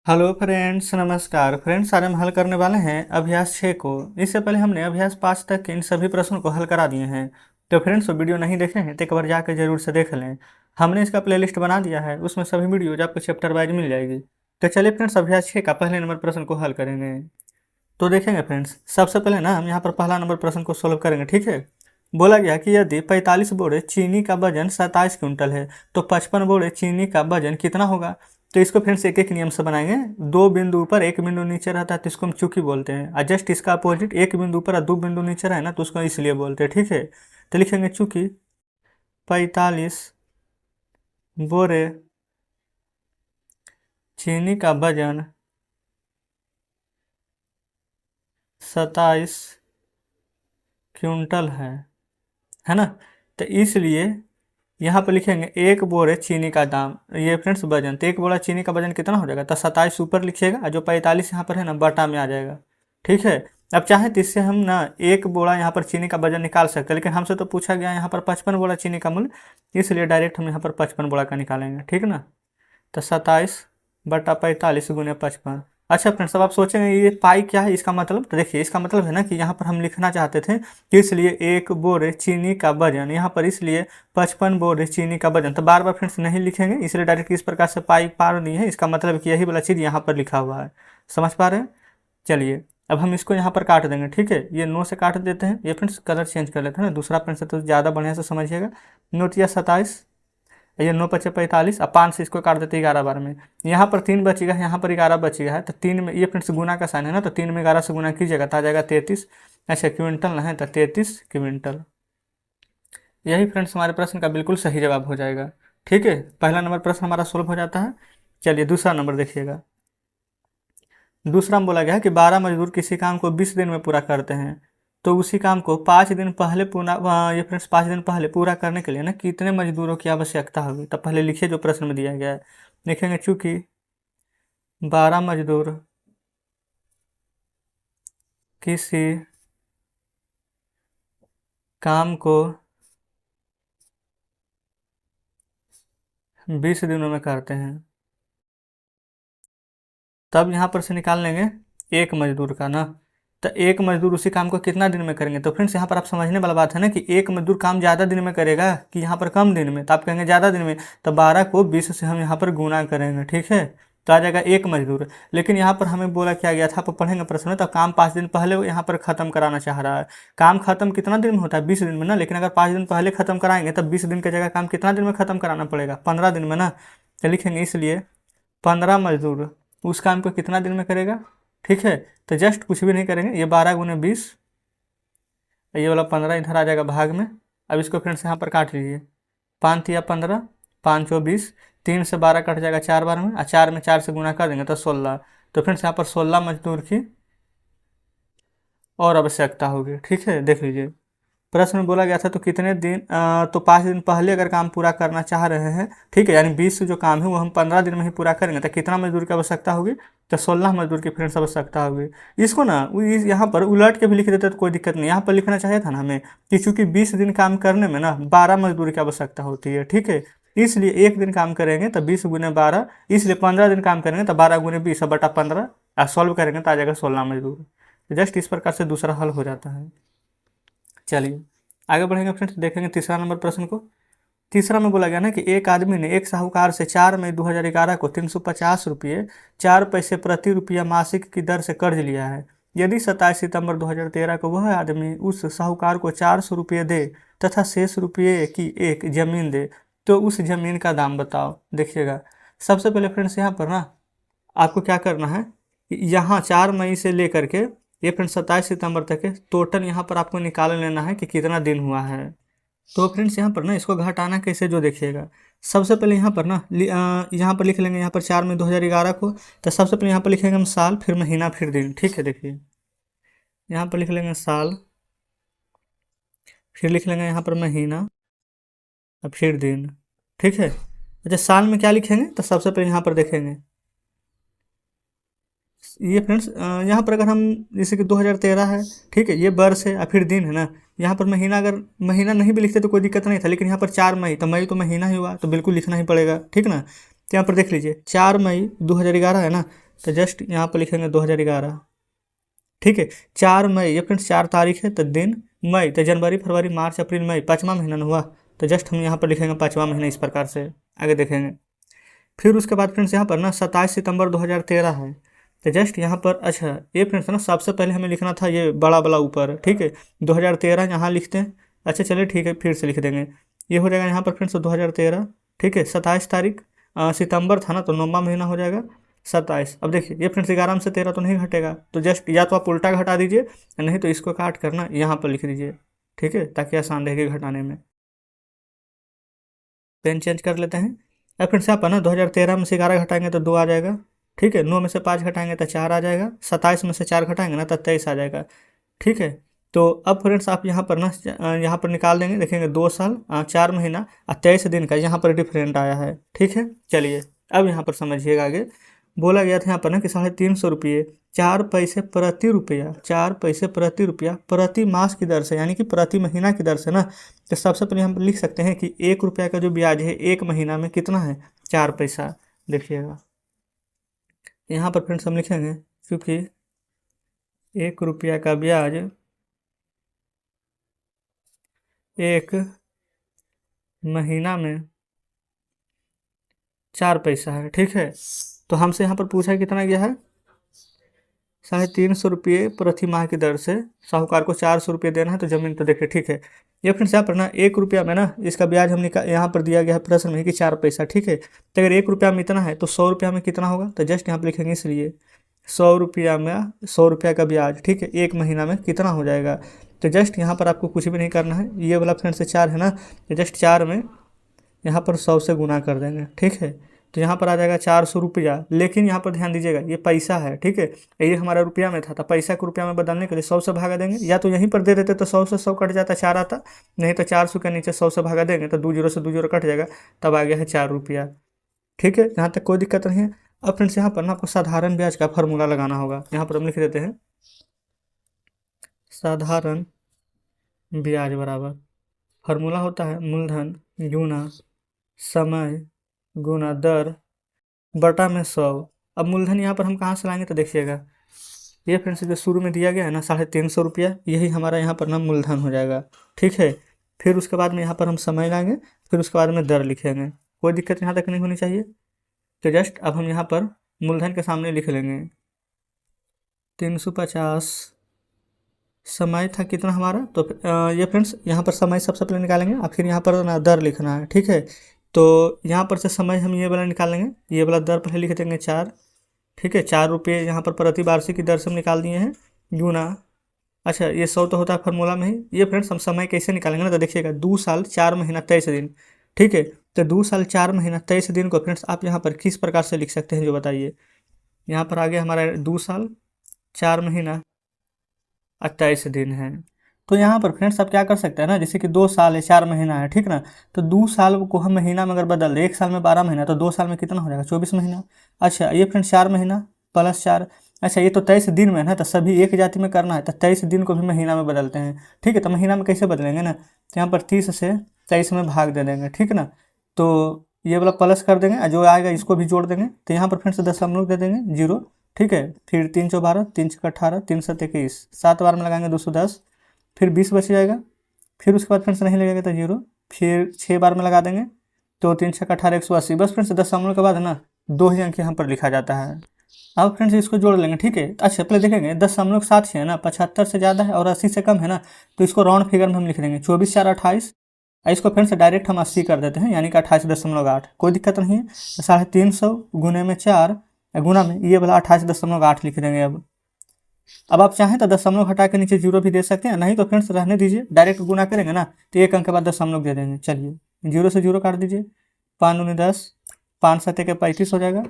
Hello friends, नमस्कार friends. आज हम हल करने वाले हैं अभ्यास 6 को। इससे पहले हमने अभ्यास 5 तक के इन सभी प्रश्नों को हल करा दिए हैं। तो फ्रेंड्स, वो वीडियो नहीं देखे हैं तो एक बार जाकर जरूर से देख लें। हमने इसका प्लेलिस्ट बना दिया है, उसमें सभी वीडियोज आपको चैप्टर वाइज मिल जाएगी। तो चलिए फ्रेंड्स, अभ्यास 6 का पहले नंबर प्रश्न को हल करेंगे। तो देखेंगे फ्रेंड्स, सबसे पहले ना हम यहाँ पर पहला नंबर प्रश्न को सोल्व करेंगे। ठीक है। बोला गया कि यदि 45 बोरे चीनी का वजन 27 क्विंटल है तो 55 बोरे चीनी का वजन कितना होगा। तो इसको फ्रेंड्स एक एक नियम से बनाएंगे। दो बिंदु ऊपर एक बिंदु नीचे रहता है तो इसको हम चूकी बोलते हैं, और जस्ट इसका अपोजिट एक बिंदु ऊपर और दो बिंदु नीचे रहे ना तो उसको इसलिए बोलते हैं। ठीक है। तो लिखेंगे चूकी 45 बोरे चीनी का वजन 27 क्विंटल है ना। तो इसलिए यहाँ पर लिखेंगे एक बोरे चीनी का दाम, ये फ्रेंड्स वजन, तो एक बोरा चीनी का वजन कितना हो जाएगा। तो 27 ऊपर लिखिएगा और जो 45 यहाँ पर है ना बटा में आ जाएगा। ठीक है। अब चाहे तो इससे हम ना एक बोरा यहाँ पर चीनी का वजन निकाल सकते हैं, लेकिन हमसे तो पूछा गया यहाँ पर 55 बोरा चीनी का मूल्य, इसलिए डायरेक्ट हम यहाँ पर 55 बोरा का निकालेंगे। ठीक है ना। तो 27 बटा 45 गुने 55। अच्छा फ्रेंड्स, अब आप सोचेंगे ये पाई क्या है, इसका मतलब तो देखिए, इसका मतलब है ना कि यहाँ पर हम लिखना चाहते थे कि इसलिए एक बोरे चीनी का वजन, यहाँ पर इसलिए 55 बोरे चीनी का वजन। तो बार बार फ्रेंड्स नहीं लिखेंगे, इसलिए डायरेक्ट इस प्रकार से पाई पार नहीं है, इसका मतलब कि यही वाला चीज़ यहाँ पर लिखा हुआ है। समझ पा रहे हैं। चलिए अब हम इसको यहाँ पर काट देंगे। ठीक है। ये 9 से काट देते हैं। ये फ्रेंड्स कलर चेंज कर लेते हैं ना, दूसरा पेन से तो ज़्यादा बढ़िया से समझिएगा। नोटिया 27, ये 9 पचे 45, अब 5 से इसको काट देते 11 बार में। यहाँ पर 3 बचेगा, यहाँ पर 11 बचेगा है, तो 3 में ये फ्रेंड्स गुना का साइन है ना, तो 3 में 11 से गुना कीजिएगा तो आ जाएगा 33। अच्छा क्विंटल ना है तो 33 क्विंटल। यही फ्रेंड्स हमारे प्रश्न का बिल्कुल सही जवाब हो जाएगा। ठीक है। पहला नंबर प्रश्न हमारा सोल्व हो जाता है। चलिए दूसरा नंबर देखिएगा। दूसरा में बोला गया है कि 12 मजदूर किसी काम को 20 दिन में पूरा करते हैं, तो उसी काम को 5 दिन पहले पूरा, ये फ्रेंड्स 5 दिन पहले पूरा करने के लिए ना कितने मजदूरों की आवश्यकता होगी। तो पहले लिखिए जो प्रश्न में दिया गया है। लिखेंगे चूंकि 12 मजदूर किसी काम को 20 दिनों में करते हैं, तब यहाँ पर से निकाल लेंगे एक मजदूर का ना। तो एक मजदूर उसी काम को कितना दिन में करेंगे। तो फ्रेंड्स यहाँ पर आप समझने वाला बात है ना कि एक मजदूर काम ज़्यादा दिन में करेगा कि यहाँ पर कम दिन में, तो आप कहेंगे ज़्यादा दिन में। तो 12 को 20 से हम यहाँ पर गुना करेंगे। ठीक है। तो आ जाएगा एक मजदूर। लेकिन यहाँ पर हमें बोला क्या गया था, आप पढ़ेंगे प्रश्न में, तो काम 5 दिन पहले यहाँ पर ख़त्म कराना चाह रहा है। काम खत्म कितना दिन में होता है, 20 दिन में ना। लेकिन अगर 5 दिन पहले ख़त्म कराएंगे तब 20 दिन की जगह काम कितना दिन में ख़त्म कराना पड़ेगा, 15 दिन में ना। तो लिखेंगे इसलिए 15 मजदूर उस काम को कितना दिन में करेगा। ठीक है। तो जस्ट कुछ भी नहीं करेंगे, ये 12 गुने 20, ये वाला 15 इधर आ जाएगा भाग में। अब इसको फ्रेंड्स यहाँ पर काट लीजिए। 5 या 15, 5 और 20, 3 से 12 कट जाएगा 4 बार में, और 4 में 4 से गुना कर देंगे तो 16। तो फ्रेंड्स यहाँ पर 16 मजदूर की और आवश्यकता होगी। ठीक है। देख लीजिए प्रश्न में बोला गया था तो कितने दिन, तो 5 दिन पहले अगर काम पूरा करना चाह रहे हैं। ठीक है। यानी 20 जो काम है वो हम 15 दिन में ही पूरा करेंगे, तो कितना मजदूर की आवश्यकता होगी। तो 16 मजदूर की फ्रेंड्स आवश्यकता होगी। इसको ना यहाँ पर उलट के भी लिख देते तो कोई दिक्कत नहीं। यहाँ पर लिखना चाहिए था ना हमें कि चूंकि 20 दिन काम करने में ना 12 मजदूर की आवश्यकता होती है। ठीक है। इसलिए एक दिन काम करेंगे तो 20 गुने 12, इसलिए 15 दिन काम करेंगे तो 12 गुने 20 बटा 15, और सॉल्व करेंगे तो आ जाएगा 16 मजदूर। तो जस्ट इस प्रकार से दूसरा हल हो जाता है। चलिए आगे बढ़ेंगे फ्रेंड्स, देखेंगे तीसरा नंबर प्रश्न को। तीसरा में बोला गया ना कि एक आदमी ने एक साहूकार से 4 मई 2011 को 350 रुपये 4 पैसे प्रति रुपया मासिक की दर से कर्ज लिया है। यदि 27 सितंबर 2013 को वह आदमी उस साहूकार को 400 रुपये दे तथा शेष रुपये की एक जमीन दे, तो उस जमीन का दाम बताओ। देखिएगा सबसे पहले फ्रेंड्स यहाँ पर ना आपको क्या करना है, यहाँ 4 मई से लेकर के ये फ्रेंड्स 27 सितंबर तक है, टोटल यहाँ पर आपको निकाल लेना है कि कितना दिन हुआ है। तो फ्रेंड्स यहाँ पर ना इसको घटाना कैसे जो देखिएगा। सबसे पहले यहाँ पर ना यहाँ पर लिख लेंगे, यहाँ पर 4 मई 2011 को, तो सबसे पहले यहाँ पर लिखेंगे हम साल, फिर महीना, फिर दिन। ठीक है। देखिए यहाँ पर लिख लेंगे साल, फिर लिख लेंगे यहाँ पर महीना, और फिर दिन। ठीक है। अच्छा साल में क्या लिखेंगे, तो सबसे पहले यहाँ पर देखेंगे ये फ्रेंड्स, यहाँ पर अगर हम जैसे कि 2013 है। ठीक है। ये वर्ष है और फिर दिन है ना। यहाँ पर महीना, अगर महीना नहीं भी लिखते तो कोई दिक्कत नहीं था, लेकिन यहाँ पर 4 मई, तो मई तो महीना ही हुआ तो बिल्कुल लिखना ही पड़ेगा। ठीक ना। तो यहाँ पर देख लीजिए 4 मई 2011 है ना, तो जस्ट यहाँ पर लिखेंगे 2011। ठीक है, 4 मई, ये फ्रेंड्स 4 तारीख है, तो दिन मई, तो जनवरी फरवरी मार्च अप्रैल मई, 5वां महीना ना हुआ, तो जस्ट हम यहाँ पर लिखेंगे 5वां महीना। इस प्रकार से आगे देखेंगे। फिर उसके बाद फ्रेंड्स यहाँ पर ना 27 सितंबर 2013 है, तो जस्ट यहाँ पर, अच्छा ये फ्रेंड्स ना सबसे पहले हमें लिखना था ये बड़ा वाला ऊपर, ठीक है, 2013 यहाँ लिखते हैं। अच्छा चलिए ठीक है, फिर से लिख देंगे, ये हो जाएगा यहाँ पर फ्रेंड्स 2013। ठीक है, 27 तारीख सितंबर था ना, तो 9वां महीना हो जाएगा 27। अब देखिए ये फ्रेंड्स 11 में से 13 तो नहीं घटेगा, तो जस्ट या तो आप उल्टा घटा दीजिए, नहीं तो इसको काट करना यहाँ पर लिख दीजिए। ठीक है, ताकि आसान रहेगी घटाने में। पेन चेंज कर लेते हैं। अब फ्रेंड्स यहाँ पर ना 2013 में से 11 घटाएंगे तो 2 आ जाएगा। ठीक है, 9 में से 5 घटाएंगे तो 4 आ जाएगा। 27 में से 4 घटाएंगे ना तो 23 आ जाएगा। ठीक है, तो अब फ्रेंड्स आप यहाँ पर ना यहाँ पर निकाल देंगे, देखेंगे 2 साल 4 महीना और 23 दिन का यहाँ पर डिफरेंट आया है। ठीक है, चलिए अब यहाँ पर समझिएगा। आगे बोला गया था यहाँ पर ना कि 350 रुपये 4 पैसे प्रति रुपया, 4 पैसे प्रति रुपया प्रति मास की दर से, यानी कि प्रति महीना की दर से ना। तो सबसे पहले हम लिख सकते हैं कि 1 रुपया का जो ब्याज है 1 महीना में कितना है, 4 पैसा। देखिएगा यहाँ पर फ्रेंड्स हम लिखेंगे, क्योंकि 1 रुपया का ब्याज 1 महीना में 4 पैसा है। ठीक है, तो हमसे यहाँ पर पूछा कितना गया है, 350 रुपये प्रति माह की दर से साहूकार को 400 रुपये देना है, तो जमीन तो देखिए। ठीक है, ये फ्रेंड्स यहाँ पर ना 1 रुपया में ना इसका ब्याज हम यहाँ पर दिया गया है प्रश्न में कि 4 पैसा। ठीक है, तो अगर 1 रुपया में इतना है तो 100 रुपया में कितना होगा, तो जस्ट यहाँ पर लिखेंगे, इसलिए 100 रुपया में 100 रुपया का ब्याज। ठीक है, 1 महीना में कितना हो जाएगा, तो जस्ट यहाँ पर आपको कुछ भी नहीं करना है। ये वाला फ्रेंड्स से 4 है ना, तो जस्ट 4 में यहाँ पर 100 से गुना कर देंगे। ठीक है, तो यहाँ पर आ जाएगा 400 रुपया। लेकिन यहाँ पर ध्यान दीजिएगा, ये पैसा है। ठीक है, ये हमारा रुपया में था, तो पैसा को रुपया में बदलने के लिए 100 से भागा देंगे, या तो यहीं पर दे देते तो 100 से 100 कट जाता, 4 आता, नहीं तो 400 के नीचे 100 से भागा देंगे तो 2 जीरो से 2 जीरो कट जाएगा, तब आ गया है 4 रुपया। ठीक है, यहाँ तक कोई दिक्कत नहीं है। अब फ्रेंड्स यहाँ पर ना आपको साधारण ब्याज का फॉर्मूला लगाना होगा। यहाँ पर हम लिख देते हैं, साधारण ब्याज बराबर, फार्मूला होता है मूलधन गुना समय गुना दर बटा में 100। अब मूलधन यहाँ पर हम कहाँ से लाएंगे, तो देखिएगा ये फ्रेंड्स जो शुरू में दिया गया है ना 350 रुपया, यही हमारा यहाँ पर ना मूलधन हो जाएगा। ठीक है, फिर उसके बाद में यहाँ पर हम समय लाएंगे, फिर उसके बाद में दर लिखेंगे। कोई दिक्कत यहाँ तक नहीं होनी चाहिए। तो जस्ट अब हम यहाँ पर मूलधन के सामने लिख लेंगे 350, समय था कितना हमारा, तो ये फ्रेंड्स यहाँ पर समय सबसे पहले निकालेंगे और फिर यहाँ पर ना दर लिखना है। ठीक है, तो यहाँ पर से समय हम ये वाला निकालेंगे, ये वाला दर पहले लिख देंगे 4। ठीक है, 4 रुपये यहाँ पर प्रति वार्षिक की दर से हम निकाल दिए हैं, गुना, अच्छा ये 100 तो होता है फार्मूला में ही। ये फ्रेंड्स हम समय कैसे निकालेंगे ना, तो देखिएगा 2 साल 4 महीना 23 दिन। ठीक है, तो 2 साल 4 महीना 23 दिन को फ्रेंड्स आप यहाँ पर किस प्रकार से लिख सकते हैं, जो बताइए। यहाँ पर आगे हमारा 2 साल 4 महीना 28 दिन है। तो यहाँ पर फ्रेंड्स आप क्या कर सकते हैं ना, जैसे कि 2 साल है 4 महीना है, ठीक ना, तो 2 साल को हम महीना में अगर बदल दें, 1 साल में 12 महीना, तो 2 साल में कितना हो जाएगा, 24 महीना। अच्छा ये फ्रेंड्स 4 महीना प्लस 4, अच्छा ये तो 23 दिन में है, तो सभी एक जाति में करना है, तो 23 दिन को भी महीना में बदलते हैं। ठीक है, तो महीना में कैसे बदलेंगे ना, तो यहाँ पर 30 से 23 में भाग दे देंगे। ठीक ना, तो ये वाला प्लस कर देंगे, जो आएगा इसको भी जोड़ देंगे, तो यहाँ पर फ्रेंड्स 10 हम लोग दे देंगे 0। ठीक है, फिर 3 चौ 12, 3 छक्का 18, 3 7 21, 7 बार में लगाएंगे 210, फिर 20 बच जाएगा, फिर उसके बाद फ्रेंड्स नहीं लगेगा तो 0, फिर 6 बार में लगा देंगे तो 3 छक्का 18, 180। बस फ्रेंड्स 10 के बाद ना 2 ही अंक यहाँ पर लिखा जाता है। अब फ्रेंड्स इसको जोड़ लेंगे। ठीक है, अच्छा पहले देखेंगे 10.7 है ना, 75 से ज़्यादा है और 80 से कम है ना, तो इसको राउंड फिगर में हम लिख देंगे 24 4 28। इसको फ्रेंड्स डायरेक्ट हम 80 कर देते हैं, यानी कि 28.8। कोई दिक्कत नहीं है, 350 गुने में 4 गुना में ये वाला 28.8 लिख देंगे। अब आप चाहें तो 10 हटा के नीचे 0 भी दे सकते हैं, नहीं तो फ्रेंड्स रहने दीजिए, डायरेक्ट गुना करेंगे ना तो 1 अंक के बाद 10 दे देंगे। चलिए 0 से 0 काट दीजिए, 5 दूनी 10, 5 7 के 35 हो जाएगा,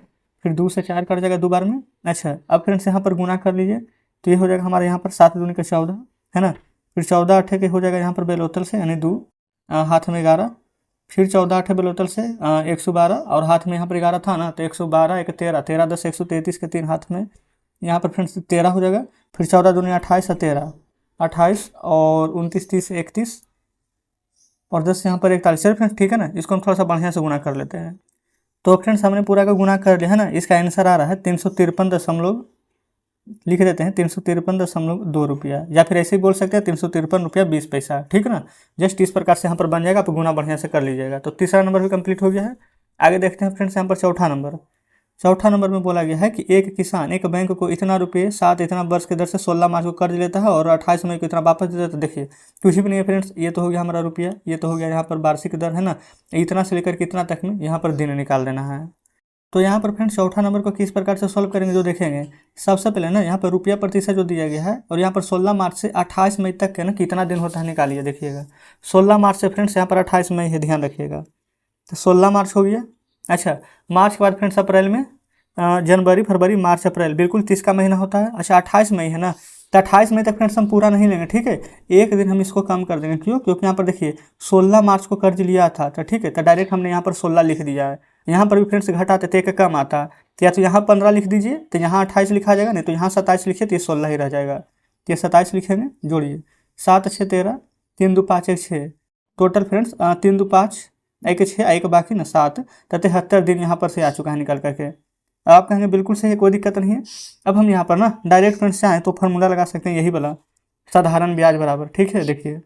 फिर 2 से 4 कट जाएगा 2 बार में। अच्छा अब फ्रेंड्स यहाँ पर गुना कर लीजिए, तो ये हो जाएगा हमारे यहाँ पर 7 दूनी का 14 है ना, फिर 14 8 के हो जाएगा यहाँ पर बेलोतल से, यानी 2 हाथ में 11, फिर 14 8 बेलोतल से 112, और हाथ में यहाँ पर 11 था ना, तो 112 1 13, 13 10 133 के 3 हाथ में, यहाँ पर फ्रेंड्स 13 हो जाएगा, फिर 14 दूनी 28 और 13 28 और 29 30 31 और 10 यहाँ पर 41। चलिए फ्रेंड्स ठीक है ना, इसको हम थोड़ा सा बढ़िया से गुना कर लेते हैं। तो फ्रेंड्स हमने पूरा का गुना कर लिया है ना। इसका आंसर आ रहा है 353 लिख देते हैं 353.2 रुपया, या फिर ऐसे ही बोल सकते हैं 353 रुपया 20 पैसा। ठीक है ना, जस्ट इस प्रकार से यहाँ पर बन जाएगा। आप गुना बढ़िया से कर लीजिएगा। तो तीसरा नंबर भी कंप्लीट हो गया है। आगे देखते हैं फ्रेंड्स यहाँ पर चौथा नंबर में बोला गया है कि एक किसान एक बैंक को इतना रुपये 7 इतना वर्ष के दर से 16 मार्च को कर्ज लेता है और 28 मई को इतना वापस देता है। तो देखिए कुछ भी नहीं है फ्रेंड्स, ये तो हो गया हमारा रुपया, ये तो हो गया यहाँ पर वार्षिक दर है ना। इतना से लेकर कितना तक में यहाँ पर दिन निकाल देना है। तो यहाँ पर फ्रेंड्स चौथा नंबर को किस प्रकार से सॉल्व करेंगे जो देखेंगे। सबसे पहले ना यहाँ पर रुपया प्रतिशत जो दिया गया है और यहाँ पर 16 मार्च से 28 मई तक के ना कितना दिन होता है निकालिए। देखिएगा 16 मार्च से फ्रेंड्स यहाँ पर 28 मई है, ध्यान रखिएगा। तो 16 मार्च हो गया। अच्छा, मार्च के बाद फ्रेंड्स अप्रैल में जनवरी फरवरी मार्च अप्रैल, बिल्कुल 30 का महीना होता है। अच्छा 28 मई है ना, तो 28 मई तक फ्रेंड्स हम पूरा नहीं लेंगे। ठीक है, एक दिन हम इसको कम कर देंगे। क्यों? क्योंकि यहाँ पर देखिए 16 मार्च को कर्ज लिया था, तो ठीक है, तो डायरेक्ट हमने यहाँ पर 16 लिख दिया है। यहाँ पर भी फ्रेंड्स घटाते तो एक कम आता, तो या तो यहाँ 15 लिख दीजिए तो यहाँ 28 लिखा जाएगा, नहीं तो यहाँ 27 लिखिए तो ये 16 ही रह जाएगा। तो ये 27 लिखेंगे, जोड़िए 7 6 13, 3 2 5 1 6, टोटल फ्रेंड्स 3 2 5 1 6 1 बाकी ना 7, तो 73 दिन यहाँ पर से आ चुका है निकल करके। अब आप कहेंगे बिल्कुल सही है, कोई दिक्कत नहीं है। अब हम यहाँ पर ना डायरेक्ट फ्रेंड्स चाहें तो फॉर्मूला लगा सकते हैं, यही वाला साधारण ब्याज बराबर। ठीक है, देखिए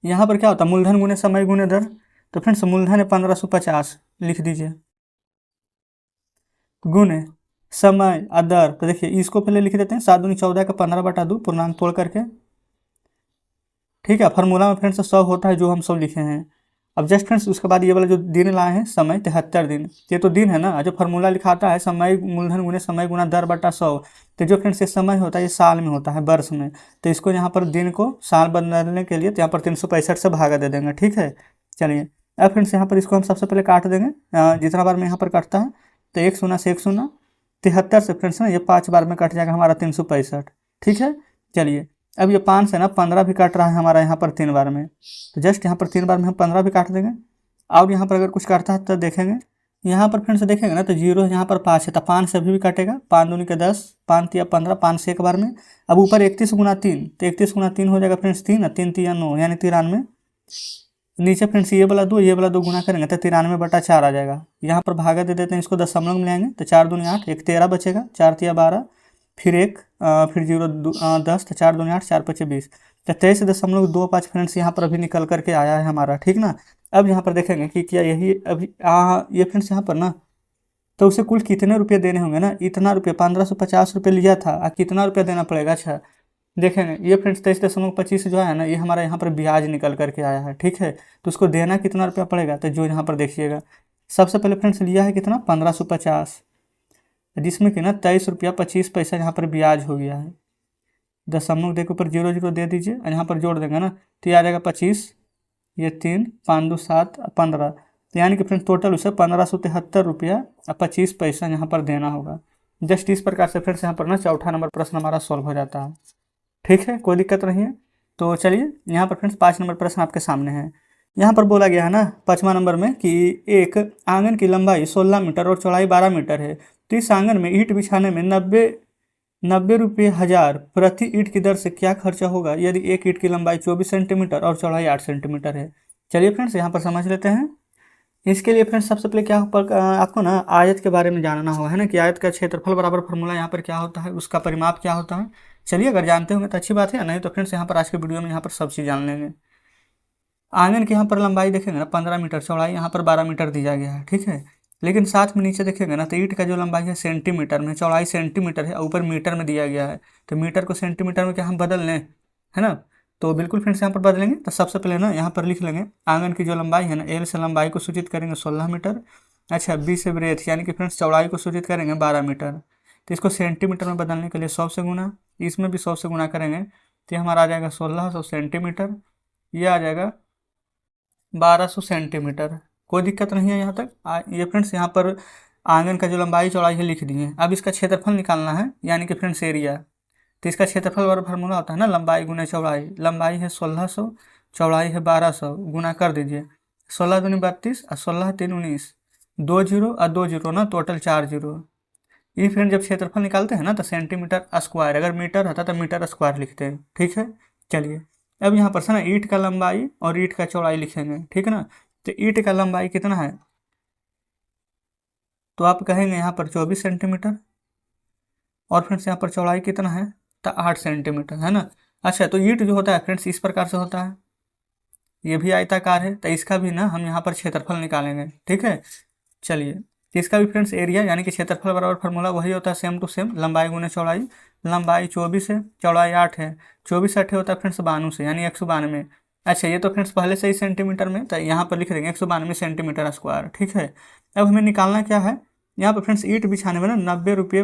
यहाँ पर क्या होता है, मूलधन गुने समय गुने दर। तो फ्रेंड्स मूलधन है 1550 लिख दीजिए, गुने समय दर। तो देखिए इसको पहले लिख देते हैं 7 दूनी 14 का 15/2 पूर्णांक तोड़ करके। ठीक है, फार्मूला में फ्रेंड्स 100 होता है जो हम सब लिखे हैं। अब जस्ट फ्रेंड्स उसके बाद ये वाला जो दिन लाए हैं समय 73 दिन, ये तो दिन है ना। जो फार्मूला लिखाता है समय मूलधन गुने समय गुना दर बटा 100, तो जो फ्रेंड्स ये समय होता है ये साल में होता है, वर्ष में। तो इसको यहाँ पर दिन को साल बदलने के लिए तो यहाँ पर 365 से भागा दे देंगे। ठीक है, चलिए अब फ्रेंड्स यहाँ पर इसको हम सबसे पहले काट देंगे जितना बार में यहाँ पर कटता है। तो 1 शून्य से 1 शून्य, 73 से फ्रेंड्स ना ये 5 बार में कट जाएगा हमारा 365। ठीक है, चलिए अब ये 5 से ना 15 भी काट रहा है हमारा यहाँ पर 3 बार में, तो जस्ट यहाँ पर 3 बार में हम 15 भी काट देंगे। और यहाँ पर अगर कुछ काटता है तो देखेंगे, यहाँ पर फ्रेंड्स देखेंगे ना तो जीरो यहाँ पर 5 है, तो 5 से अभी भी काटेगा। 5 दूनी के 10, 5 तिया 15, 5 से एक बार में। अब ऊपर 31 गुना 3, तो 31 गुना 3 हो जाएगा फ्रेंड्स 3, 3 तिया 9 यानी 93। नीचे फ्रेंड्स ये वाला 2 ये वाला 2 गुना करेंगे तो 93/4 आ जाएगा। यहाँ पर भागा दे देते हैं, इसको दशमलव में लेंगे तो 4 दूनी 8, 1 13 बचेगा, 4 तिया 12, फिर 1 फिर 0 10, तो 4 दूनी 8, 4 5 20, तो 23.25 फ्रेंड्स यहाँ पर अभी निकल करके आया है हमारा। ठीक ना, अब यहाँ पर देखेंगे कि क्या यही अभी ये फ्रेंड्स यहाँ पर ना, तो उसे कुल कितने रुपये देने होंगे ना। इतना रुपये 1550 रुपये लिया था, कितना रुपया देना पड़ेगा। अच्छा देखेंगे ये फ्रेंड्स 23.25 जो है ना, ये हमारा यहाँ पर ब्याज निकल करके आया है। ठीक है, तो उसको देना कितना रुपया पड़ेगा, तो जो यहाँ पर देखिएगा सबसे पहले फ्रेंड्स लिया है कितना 1550, जिसमें कि ना 23 रुपया 25 पैसा यहाँ पर ब्याज हो गया है। दशमलव दे के ऊपर 0 0 दे दीजिए और यहाँ पर जोड़ देंगे ना तो ये आ जाएगा 25, ये 3 5 2 7 15, तो यानी कि फ्रेंड्स टोटल उसे 1573 रुपया और 25 पैसा यहाँ पर देना होगा। जस्ट इस प्रकार से फ्रेंड्स यहाँ पर ना चौथा नंबर प्रश्न हमारा सॉल्व हो जाता है। ठीक है, कोई दिक्कत नहीं है। तो चलिए यहाँ पर फ्रेंड्स 5 नंबर प्रश्न आपके सामने है। यहाँ पर बोला गया है ना 5वां नंबर में कि एक आंगन की लंबाई 16 मीटर और चौड़ाई 12 मीटर है, तो इस आंगन में ईंट बिछाने में 90 रुपये हजार प्रति ईंट की दर से क्या खर्चा होगा यदि एक ईंट की लंबाई 24 सेंटीमीटर और चौड़ाई 8 सेंटीमीटर है। चलिए फ्रेंड्स यहाँ पर समझ लेते हैं। इसके लिए फ्रेंड्स सबसे पहले क्या आपको ना आयत के बारे में जानना होगा, है ना, कि आयत का क्षेत्रफल बराबर फॉर्मूला यहाँ पर क्या होता है, उसका परिमाप क्या होता है। चलिए अगर जानते होंगे तो अच्छी बात है, नहीं तो फ्रेंड्स यहाँ पर आज के वीडियो में यहाँ पर सब चीज़ जान लेंगे। आंगन की यहाँ पर लंबाई देखेंगे ना 15 मीटर, चौड़ाई यहाँ पर 12 मीटर दिया गया है। ठीक है, लेकिन साथ में नीचे देखेंगे ना तो ईंट का जो लंबाई है सेंटीमीटर में, चौड़ाई सेंटीमीटर है, ऊपर मीटर में दिया गया है। तो मीटर को सेंटीमीटर में क्या हम बदल लें, है ना, तो बिल्कुल फ्रेंड्स यहाँ पर बदलेंगे। तो सबसे पहले ना यहाँ पर लिख लेंगे आंगन की जो लंबाई है ना, एल से लंबाई को सूचित करेंगे 16 मीटर। अच्छा बी से ब्रेथ यानी कि फ्रेंड्स चौड़ाई को सूचित करेंगे 12 मीटर। तो इसको सेंटीमीटर में बदलने के लिए 100 से गुना, इसमें भी 100 से गुना करेंगे तो हमारा आ जाएगा 1600 सेंटीमीटर, ये आ जाएगा 1200 सेंटीमीटर। कोई दिक्कत नहीं है यहाँ तक। ये फ्रेंड्स यहाँ पर आंगन का जो लंबाई चौड़ाई है लिख दिए। अब इसका क्षेत्रफल निकालना है, यानी कि फ्रेंड्स एरिया। तो इसका क्षेत्रफल वाला फार्मूला होता है ना लंबाई गुना चौड़ाई। लंबाई है 1600, चौड़ाई है 1200, गुना कर दीजिए। 16 दूनी 32 और 16 3 19, 2 जीरो और 2 जीरो ना टोटल 4 जीरो। ये फ्रेंड जब क्षेत्रफल निकालते हैं ना तो सेंटीमीटर स्क्वायर, अगर मीटर होता तो मीटर स्क्वायर लिखते हैं। ठीक है, चलिए अब यहाँ पर से ना ईंट का लंबाई और ईंट का चौड़ाई लिखेंगे। ठीक है ना, तो ईंट का लंबाई कितना है तो आप कहेंगे यहाँ पर 24 सेंटीमीटर, और फ्रेंड्स यहाँ पर चौड़ाई कितना है, तो 8 सेंटीमीटर, है ना। अच्छा, तो ईंट जो होता है फ्रेंड्स इस प्रकार से होता है, ये भी आयताकार है, तो इसका भी ना हम यहाँ पर क्षेत्रफल निकालेंगे, ठीक है। चलिए, तो इसका भी फ्रेंड्स एरिया यानी कि क्षेत्रफल बराबर फार्मूला वही होता है, सेम टू सेम, लंबाई गुने चौड़ाई। लंबाई 24 है, चौड़ाई 8 है, 24 8 होता है फ्रेंड्स 92 से, यानी 192। अच्छा, ये तो फ्रेंड्स पहले से ही सेंटीमीटर में, तो यहाँ पर लिख देंगे 192 सेंटीमीटर स्क्वायर, ठीक है। अब हमें निकालना क्या है, यहाँ पर फ्रेंड्स ईंट बिछाने में ना 90 रुपये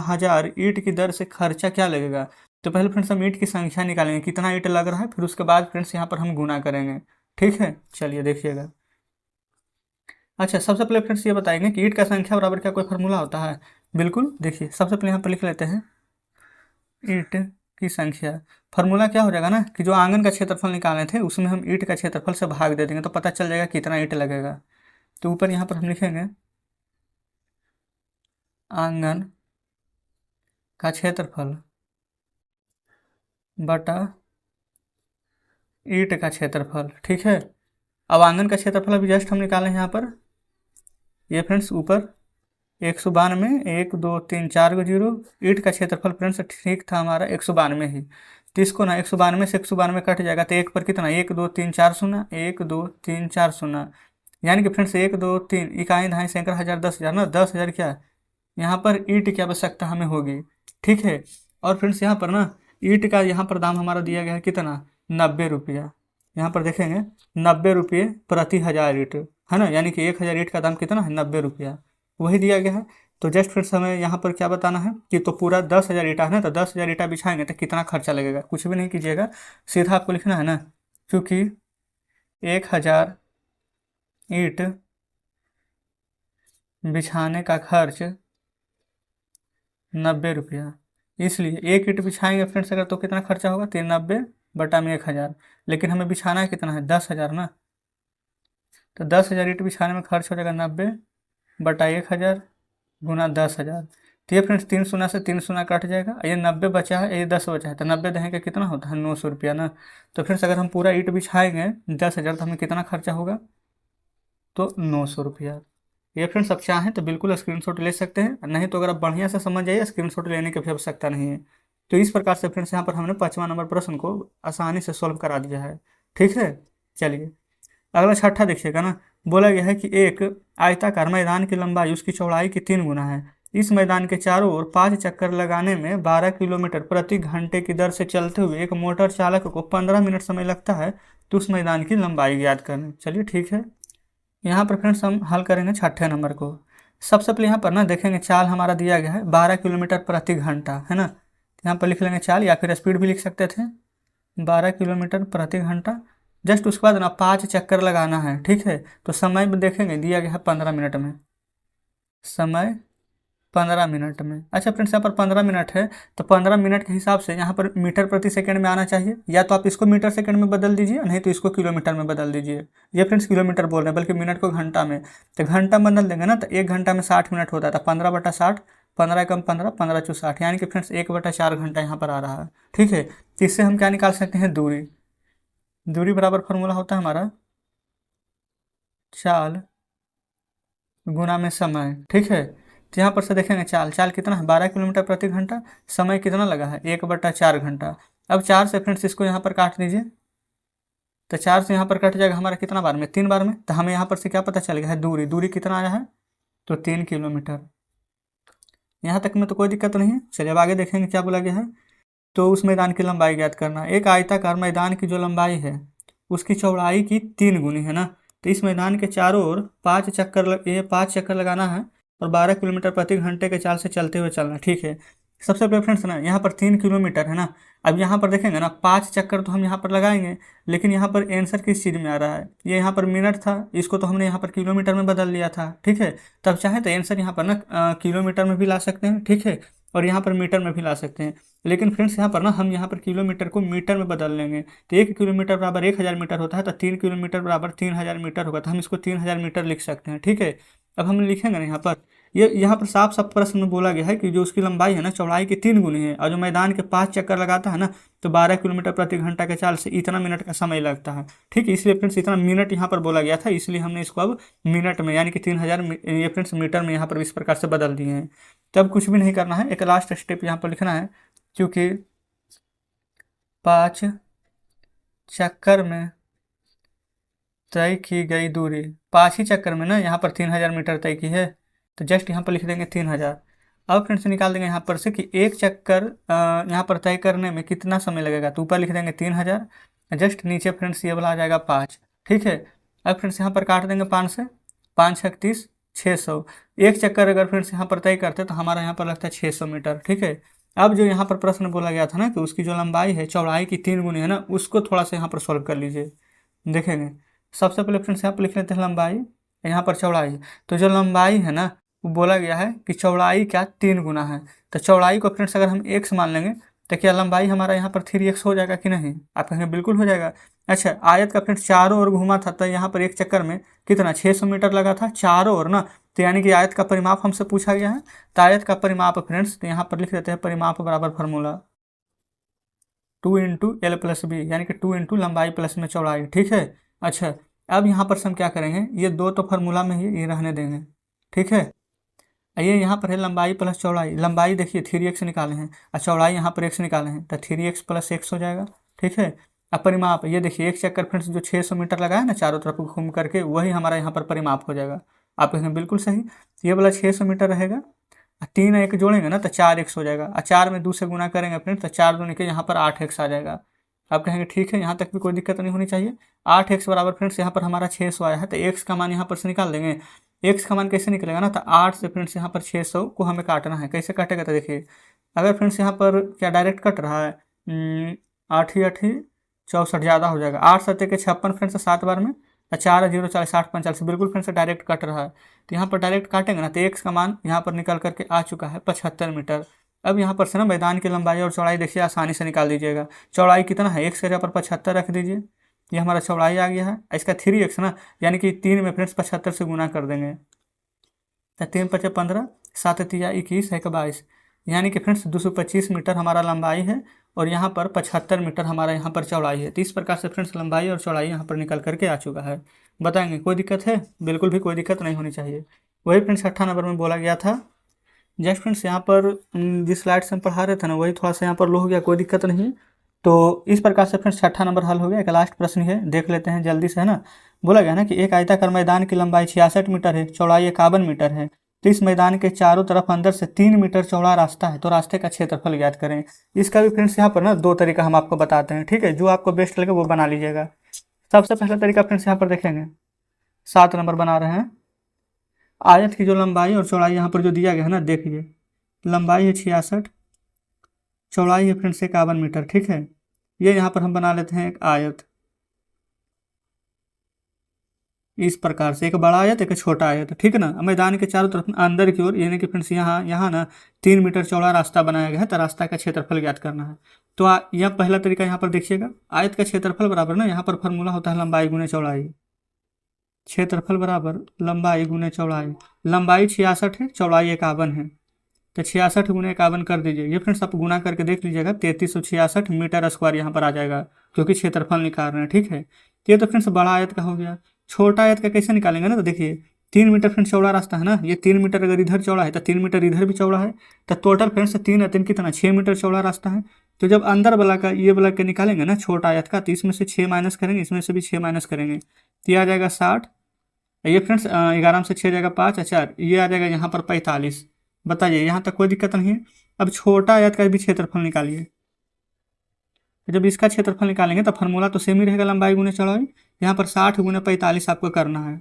हज़ार ईंट की दर से खर्चा क्या लगेगा। तो पहले फ्रेंड्स हम ईंट की संख्या निकालेंगे, कितना ईंट लग रहा है, फिर उसके बाद फ्रेंड्स यहाँ पर हम गुना करेंगे, ठीक है। चलिए देखिएगा। अच्छा, सबसे पहले फ्रेंड्स ये बताएंगे कि ईंट का संख्या बराबर क्या कोई फार्मूला होता है। बिल्कुल, देखिए सबसे पहले यहाँ पर लिख लेते हैं ईंट की संख्या। फार्मूला क्या हो जाएगा ना कि जो आंगन का क्षेत्रफल निकाले थे उसमें हम ईंट का क्षेत्रफल से भाग दे देंगे, तो पता चल जाएगा कितना ईंट लगेगा। तो ऊपर यहाँ पर हम लिखेंगे आंगन का क्षेत्रफल बटा ईंट का क्षेत्रफल, ठीक है। अब आंगन का क्षेत्रफल अभी जस्ट हम निकाले हैं यहाँ पर, ये फ्रेंड्स ऊपर 192, 1 2 3 4 को जीरो, ईंट का क्षेत्रफल फ्रेंड्स ठीक था हमारा 192 ही। तो इसको ना 192 से 192 कट जाएगा, तो एक पर कितना, 1 2 3 4 शून्य, 1 2 3 4 शून्य, यानी कि फ्रेंड्स 1 2 3 इकाई दहाई सैकड़ा हज़ार 10,000 ना, 10,000 क्या यहाँ पर ईंट की आवश्यकता हमें होगी, ठीक है। और फ्रेंड्स यहाँ पर ना ईंट का यहाँ पर दाम हमारा दिया गया है कितना, 90 रुपया। यहाँ पर देखेंगे 90 रुपये प्रति हज़ार ईंट, है ना, यानी कि 1,000 ईंट का दाम कितना है, 90 रुपया, वही दिया गया है। तो जस्ट फ्रेंड्स हमें यहाँ पर क्या बताना है कि तो पूरा 10,000 ईंटा है ना, तो 10,000 ईंटा बिछाएंगे तो कितना खर्चा लगेगा, कुछ भी नहीं कीजिएगा, सीधा आपको लिखना है ना, क्योंकि 1,000 ईंट बिछाने का खर्च 90 रुपया, इसलिए एक ईंट बिछाएंगे फ्रेंड्स अगर तो कितना खर्चा होगा, 93/1,000, लेकिन हमें बिछाना है कितना है, 10,000 ना, तो 10,000 ईंट बिछाने में खर्च हो जाएगा 90/1,000 गुना 10,000। तो ये फ्रेंड्स 3 शून्य से 3 शून्य कट जाएगा, ये 90 बचा है, ये 10 बचा है, तो 90 दहेंगे कितना होता है, 900 रुपया ना। तो फ्रेंड्स अगर हम पूरा ईंट बिछाएंगे 10,000 तो हमें कितना खर्चा होगा, तो 900 रुपया। ये फ्रेंड्स आप चाहें तो बिल्कुल स्क्रीनशॉट ले सकते हैं, नहीं तो अगर आप बढ़िया से समझ जाइए स्क्रीनशॉट लेने की भी आवश्यकता नहीं है। तो इस प्रकार से फ्रेंड्स यहाँ पर हमने 5वां नंबर प्रश्न को आसानी से सॉल्व करा दिया है, ठीक है। चलिए अगला छठा देखिएगा ना, बोला गया है कि एक आयताकार मैदान की लंबाई उसकी चौड़ाई की 3 गुना है। इस मैदान के चारों ओर 5 चक्कर लगाने में 12 किलोमीटर प्रति घंटे की दर से चलते हुए एक मोटर चालक को 15 मिनट समय लगता है, तो उस मैदान की लंबाई ज्ञात करें। चलिए ठीक है, यहाँ पर फ्रेंड्स हम हल करेंगे छठे नंबर को। सबसे पहले यहाँ पर ना देखेंगे चाल हमारा दिया गया है 12 किलोमीटर प्रति घंटा, है ना, यहाँ पर लिख लेंगे चाल, या फिर स्पीड भी लिख सकते थे, 12 किलोमीटर प्रति घंटा। जस्ट उसके बाद ना 5 चक्कर लगाना है, ठीक है। तो समय में देखेंगे दिया गया है 15 मिनट में, समय 15 मिनट में। अच्छा फ्रेंड्स यहाँ पर 15 मिनट है, तो 15 मिनट के हिसाब से यहाँ पर मीटर प्रति सेकंड में आना चाहिए, या तो आप इसको मीटर सेकंड में बदल दीजिए, नहीं तो इसको किलोमीटर में बदल दीजिए। ये फ्रेंड्स किलोमीटर बोल रहे हैं, बल्कि मिनट को घंटा में, तो घंटा बदल देंगे ना, तो 1 घंटा में 60 मिनट होता है, तो 15/60, 15 कम 15, 15 चु 60, यानी कि फ्रेंड्स 1/4 घंटा यहाँ पर आ रहा है, ठीक है। तो इससे हम क्या निकाल सकते हैं, दूरी। दूरी बराबर फॉर्मूला होता है हमारा चाल गुना में समय, ठीक है। तो यहाँ पर से देखेंगे चाल, चाल कितना है 12 किलोमीटर प्रति घंटा, समय कितना लगा है 1/4 घंटा। अब 4 से फ्रेंड्स इसको यहाँ पर काट दीजिए, तो 4 से यहाँ पर कट जाएगा हमारा कितना बार में, 3 बार में। तो हमें यहाँ पर से क्या पता चल गया है, दूरी, दूरी कितना आया है, तो 3 किलोमीटर। यहाँ तक में तो कोई दिक्कत नहीं है। चलिए अब आगे देखेंगे क्या बोला गया है। तो उस मैदान की लंबाई ज्ञात करना। एक आयताकार मैदान की जो लंबाई है उसकी चौड़ाई की 3 गुनी है ना, तो इस मैदान के चारों ओर 5 चक्कर लगाना है और 12 किलोमीटर प्रति घंटे के चाल से चलते हुए चलना, ठीक है। सबसे पहले फ्रेंड्स ना यहाँ पर 3 किलोमीटर है ना, अब यहाँ पर देखेंगे ना 5 चक्कर तो हम यहाँ पर लगाएंगे, लेकिन यहाँ पर आंसर किस चीज़ में आ रहा है, ये यहाँ पर मिनट था, इसको तो हमने यहाँ पर किलोमीटर में बदल लिया था, ठीक है। तब चाहे तो आंसर यहाँ पर ना किलोमीटर में भी ला सकते हैं, ठीक है, और यहाँ पर मीटर में भी ला सकते हैं। लेकिन फ्रेंड्स यहाँ पर ना हम यहाँ पर किलोमीटर को मीटर में बदल लेंगे, तो 1 किलोमीटर बराबर 1,000 मीटर होता है, तो 3 किलोमीटर बराबर 3,000 मीटर होगा, तो हम इसको 3,000 मीटर लिख सकते हैं, ठीक है। अब हम लिखेंगे ना यहाँ पर ये यहाँ पर साफ साफ प्रश्न में बोला गया है कि जो उसकी लंबाई है ना चौड़ाई के 3 गुनी है, और जो मैदान के 5 चक्कर लगाता है ना तो 12 किलोमीटर प्रति घंटा के चाल से इतना मिनट का समय लगता है। ठीक है, इसलिए फ्रेंड्स इतना मिनट यहाँ पर बोला गया था, इसलिए हमने इसको अब मिनट में यानी कि 3000 ये फ्रेंड्स मीटर में यहाँ पर इस प्रकार से बदल दिए हैं। तब कुछ भी नहीं करना है, एक लास्ट स्टेप यहाँ पर लिखना है, क्योंकि 5 चक्कर में तय की गई दूरी, 5 ही चक्कर में ना यहाँ पर 3000 मीटर तय की है, तो जस्ट यहाँ पर लिख देंगे 3000। अब फ्रेंड्स निकाल देंगे यहाँ पर से कि एक चक्कर यहाँ पर तय करने में कितना समय लगेगा, तो ऊपर लिख देंगे 3000, जस्ट नीचे फ्रेंड्स ये वाला आ जाएगा 5। ठीक है, अब फ्रेंड्स यहाँ पर काट देंगे 5 से, 5 छक 30, 600। एक चक्कर अगर फ्रेंड्स यहाँ पर तय करते तो हमारा यहाँ पर लगता है 600 मीटर। ठीक है, अब जो यहाँ पर प्रश्न बोला गया था ना कि उसकी जो लंबाई है चौड़ाई की 3 गुनी है ना, उसको थोड़ा सा यहाँ पर सॉल्व कर लीजिए, देखेंगे। सबसे पहले फ्रेंड्स यहाँ पर लिख लेते हैं लंबाई, यहाँ पर चौड़ाई। तो जो लंबाई है ना वो बोला गया है कि चौड़ाई क्या 3 गुना है, तो चौड़ाई को फ्रेंड्स अगर हम x मान लेंगे तो क्या लंबाई हमारा यहाँ पर 3x हो जाएगा कि नहीं? आप कहेंगे बिल्कुल हो जाएगा। अच्छा, आयत का फ्रेंड्स चारों ओर घुमा था, तो यहाँ पर एक चक्कर में कितना 600 मीटर लगा था चारों ओर ना, तो यानी कि आयत का परिमाप हमसे पूछा गया है। तो आयत का परिमाप फ्रेंड्स तो यहाँ पर लिख देते हैं, परिमाप बराबर फार्मूला 2 × L+B, यानी कि 2 × लंबाई प्लस में चौड़ाई। ठीक है, अच्छा अब यहाँ पर से हम क्या करेंगे, ये दो तो फार्मूला में ही ये रहने देंगे। ठीक है, ये यहाँ पर है लंबाई प्लस चौड़ाई, लंबाई देखिए 3x निकाले हैं और चौड़ाई यहाँ पर x निकाले हैं, तो 3x + x हो जाएगा। ठीक है, अब परिमाप ये देखिए एक चक्कर फ्रेंड्स जो 600 मीटर लगा है ना चारों तरफ घूम करके, वही हमारा यहाँ पर परिमाप हो जाएगा। आप कहेंगे बिल्कुल सही, ये वाला 600 मीटर रहेगा, 3 1 जोड़ेंगे ना तो 4x हो जाएगा, और 4 में 2 से गुना करेंगे फ्रेंड्स तो 4 दूनी के यहाँ पर 8x आ जाएगा। आप कहेंगे ठीक है, यहाँ तक भी कोई दिक्कत नहीं होनी चाहिए। 8x बराबर फ्रेंड्स यहाँ पर हमारा 600 आया है, तो x का मान यहाँ पर से निकाल देंगे। x का मान कैसे निकलेगा ना, तो 8 से फ्रेंड्स यहाँ पर 600 को हमें काटना है। कैसे काटेगा तो देखिए, अगर फ्रेंड्स यहाँ पर क्या डायरेक्ट कट रहा है, 8 ही 8 ही 64 ज़्यादा हो जाएगा, 8 7 के 56 फ्रेंड्स 7 बार में, 4 0 40 8 45 बिल्कुल फ्रेंड्स डायरेक्ट कट रहा है। तो यहाँ पर डायरेक्ट काटेंगे ना तो x का मान यहाँ पर निकल करके आ चुका है 75 मीटर। अब यहाँ पर से ना मैदान की लंबाई और चौड़ाई देखिए आसानी से निकाल दीजिएगा। चौड़ाई कितना है, x के जगह पर 75 रख दीजिए, ये हमारा चौड़ाई आ गया है। इसका 3x ना यानी कि 3 में फ्रेंड्स 75 से गुना कर देंगे, तो 3 × 5 = 15, 7 × 3 = 21, 1 × 22, यानी कि फ्रेंड्स 225 मीटर हमारा लंबाई है और यहाँ पर 75 मीटर हमारा यहाँ पर चौड़ाई है। तो इस प्रकार से फ्रेंड्स लंबाई और चौड़ाई यहाँ पर निकल करके आ चुका है। बताएंगे कोई दिक्कत है? बिल्कुल भी कोई दिक्कत नहीं होनी चाहिए। वही फ्रेंड्स 6 नंबर में बोला गया था। जस्ट फ्रेंड्स यहाँ पर जिस स्लाइड से हम पढ़ा रहे थे ना वही थोड़ा सा यहाँ पर लो हो गया, कोई दिक्कत नहीं है। तो इस प्रकार से फ्रेंड्स 6 नंबर हल हो गया। एक लास्ट प्रश्न है, देख लेते हैं जल्दी से, है ना। बोला गया ना कि एक आयताकार मैदान की लंबाई 66 मीटर है, चौड़ाई 51 मीटर है, तो इस मैदान के चारों तरफ अंदर से 3 मीटर चौड़ा रास्ता है, तो रास्ते का क्षेत्रफल ज्ञात करें। इसका भी फ्रेंड्स यहाँ पर ना 2 तरीका हम आपको बताते हैं। ठीक है, जो आपको बेस्ट लगे वो बना लीजिएगा। सबसे पहला तरीका फ्रेंड्स यहाँ पर देखेंगे, 7 नंबर बना रहे हैं। आयत की जो लंबाई और चौड़ाई यहाँ पर जो दिया गया है ना, देखिए लंबाई है 66, चौड़ाई है फ्रेंड्स 51 मीटर। ठीक है, ये यहाँ पर हम बना लेते हैं एक आयत, इस प्रकार से एक बड़ा आयत एक छोटा आयत। ठीक है ना, मैदान के चारों तरफ अंदर की ओर यानी कि फ्रेंड्स यहाँ ना 3 मीटर चौड़ा रास्ता बनाया गया है, तो रास्ता का क्षेत्रफल ज्ञात करना है। तो यह पहला तरीका यहाँ पर देखिएगा, आयत का क्षेत्रफल बराबर ना यहाँ पर फॉर्मूला होता है लंबाई गुने चौड़ाई, क्षेत्रफल बराबर लंबाई गुने चौड़ाई। लंबाई 66 है, चौड़ाई 51 है, तो 66 गुने 51 कर दीजिए। ये फ्रेंड्स आप गुना करके देख लीजिएगा, 3366 मीटर स्क्वायर यहाँ पर आ जाएगा, क्योंकि क्षेत्रफल निकाल रहे हैं। ठीक है, ये तो फ्रेंड्स बड़ा आयत का हो गया। छोटा आयत का कैसे निकालेंगे ना, तो देखिए 3 मीटर फ्रेंड्स चौड़ा रास्ता है ना, ये 3 मीटर अगर इधर चौड़ा है तो 3 मीटर इधर भी चौड़ा है, तो टोटल फ्रेंड्स 3 3 कितना 6 मीटर चौड़ा रास्ता है। तो जब अंदर वाला का ये वाला के निकालेंगे ना छोटा आयत का, तो इसमें से 6 माइनस करेंगे, इसमें से भी 6 माइनस करेंगे, तो ये आ जाएगा 60। ये फ्रेंड्स 11 से 6 जाएगा 5, अच्छा ये आ जाएगा यहाँ पर 45। बताइए यहाँ तक कोई दिक्कत नहीं है। अब छोटा आयत का भी क्षेत्रफल निकालिए, जब इसका क्षेत्रफल निकालेंगे तो फार्मूला तो सेम ही रहेगा, लंबाई गुने चौड़ाई। यहाँ पर 60 गुने 45 आपको करना है,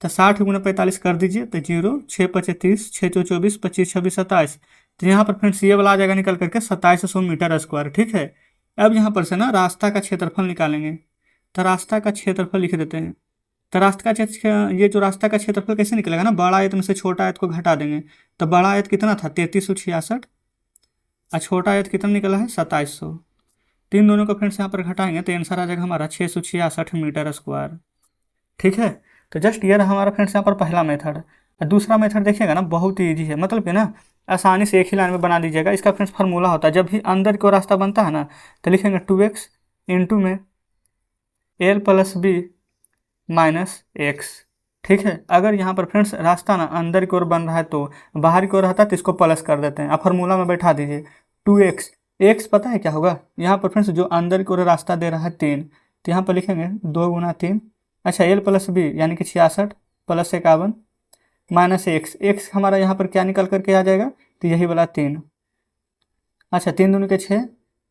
तो 60 गुने 45 कर दीजिए, तो 0 6 5 30, 6 2 24, 25 26 27, तो यहाँ पर फ्रेंड्स ये वाला आ जाएगा निकल करके 2700 मीटर स्क्वायर। ठीक है, अब यहाँ पर से ना रास्ता का क्षेत्रफल निकालेंगे, तो रास्ता का क्षेत्रफल लिख देते हैं। तो रास्ता का ये जो रास्ता का क्षेत्रफल कैसे निकलेगा ना, बड़ा आयत में से छोटा आयत को घटा देंगे, तो बड़ा आयत कितना था 3366 और छोटा आयत कितना निकला है 2700। तीन दोनों को फ्रेंड्स यहाँ पर घटाएंगे तो आंसर आ जाएगा हमारा 666 मीटर स्क्वायर। ठीक है, तो जस्ट ये रहा हमारा फ्रेंड्स यहाँ पर पहला मेथड। दूसरा मेथड देखिएगा ना बहुत ही ईजी है, मतलब कि ना आसानी से एक ही लाइन में बना दीजिएगा। इसका फ्रेंड्स फार्मूला होता है, जब भी अंदर की ओर रास्ता बनता है ना तो लिखेंगे 2x इंटू में L plus B minus X. ठीक है, अगर यहाँ पर फ्रेंड्स रास्ता ना अंदर की ओर बन रहा है तो बाहर की ओर रहता है तो इसको प्लस कर देते हैं। अब फार्मूला में बैठा दीजिए 2x, एक्स पता है क्या होगा यहाँ पर फ्रेंड्स, जो अंदर की ओर रास्ता दे रहा है 3, तो यहाँ पर लिखेंगे 2 गुना 3। अच्छा, एल प्लस बी यानी कि 66 प्लस 51 माइनस एक्स, एक्स हमारा यहाँ पर क्या निकल करके आ जाएगा, तो यही वाला 3। अच्छा, 3 दूनी के 6,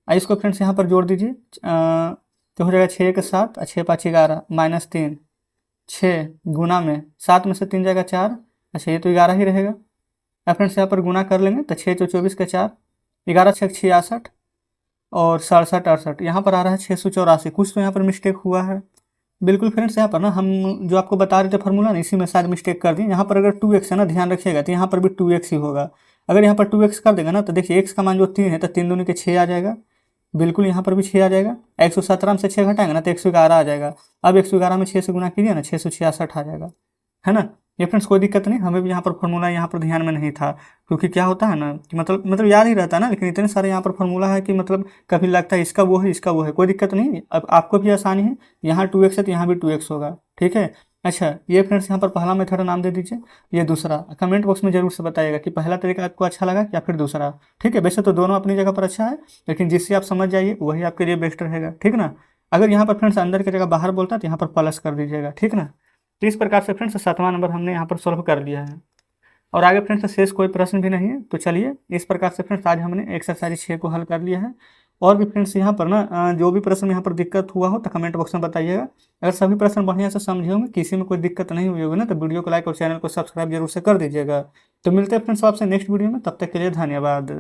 इसको फ्रेंड्स यहाँ पर जोड़ दीजिए, तो हो जाएगा 6 के 7 और 6 5 11 माइनस 3, 6 गुना में 7 में से 3 जाएगा 4। अच्छा, ये तो 11 ही रहेगा। अब फ्रेंड्स यहाँ पर गुना कर लेंगे तो 6 24 के 4, 11 6 66 और 67 68, यहाँ पर आ रहा है 684। कुछ तो यहाँ पर मिस्टेक हुआ है। बिल्कुल फ्रेंड्स, यहाँ पर ना हम जो आपको बता रहे थे फार्मूला ना, इसी में शायद मिस्टेक कर दी। यहाँ पर अगर 2x है ना, ध्यान रखिएगा, तो यहाँ पर भी 2x ही होगा। अगर यहाँ पर 2x कर देगा ना तो देखिए x का मान जो 3 है तो 3 दूनी के 6 आ जाएगा। बिल्कुल यहाँ पर भी 6 आ जाएगा। 117 में से 6 घटाएंगे ना तो 111 आ जाएगा। अब 111 में 6 से गुना कीजिए ना, 666 आ जाएगा, है ना। ये फ्रेंड्स कोई दिक्कत नहीं, हमें भी यहाँ पर फार्मूला यहाँ पर ध्यान में नहीं था, क्योंकि क्या होता है ना कि मतलब याद ही रहता है ना, लेकिन इतने सारे यहाँ पर फार्मूला है कि मतलब कभी लगता है इसका वो है इसका वो है। कोई दिक्कत नहीं, अब आपको भी आसानी है, यहाँ 2x है तो यहाँ भी 2x होगा। ठीक है। अच्छा, ये फ्रेंड्स यहाँ पर पहला मेथड नाम दे दीजिए, ये दूसरा। कमेंट बॉक्स में जरूर से बताइएगा कि पहला तरीका आपको अच्छा लगा या फिर दूसरा। ठीक है, वैसे तो दोनों अपनी जगह पर अच्छा है, लेकिन जिससे आप समझ जाइए वही आपके लिए बेस्ट रहेगा। ठीक ना। अगर यहाँ पर फ्रेंड्स अंदर की जगह बाहर बोलता है तो यहाँ पर प्लस कर दीजिएगा। ठीक ना। तो इस प्रकार से फ्रेंड्स 7वां नंबर हमने यहाँ पर सॉल्व कर लिया है, और आगे फ्रेंड्स शेष कोई प्रश्न भी नहीं है। तो चलिए, इस प्रकार से फ्रेंड्स आज हमने एक्सरसाइज 6 को हल कर लिया है। और भी फ्रेंड्स यहाँ पर ना जो भी प्रश्न यहाँ पर दिक्कत हुआ हो तो कमेंट बॉक्स में बताइएगा। अगर सभी प्रश्न बढ़िया से समझे होंगे, किसी में कोई दिक्कत नहीं हुई होगी ना, तो वीडियो को लाइक और चैनल को सब्सक्राइब जरूर से कर दीजिएगा। तो मिलते हैं फ्रेंड्स आपसे नेक्स्ट वीडियो में, तब तक के लिए धन्यवाद।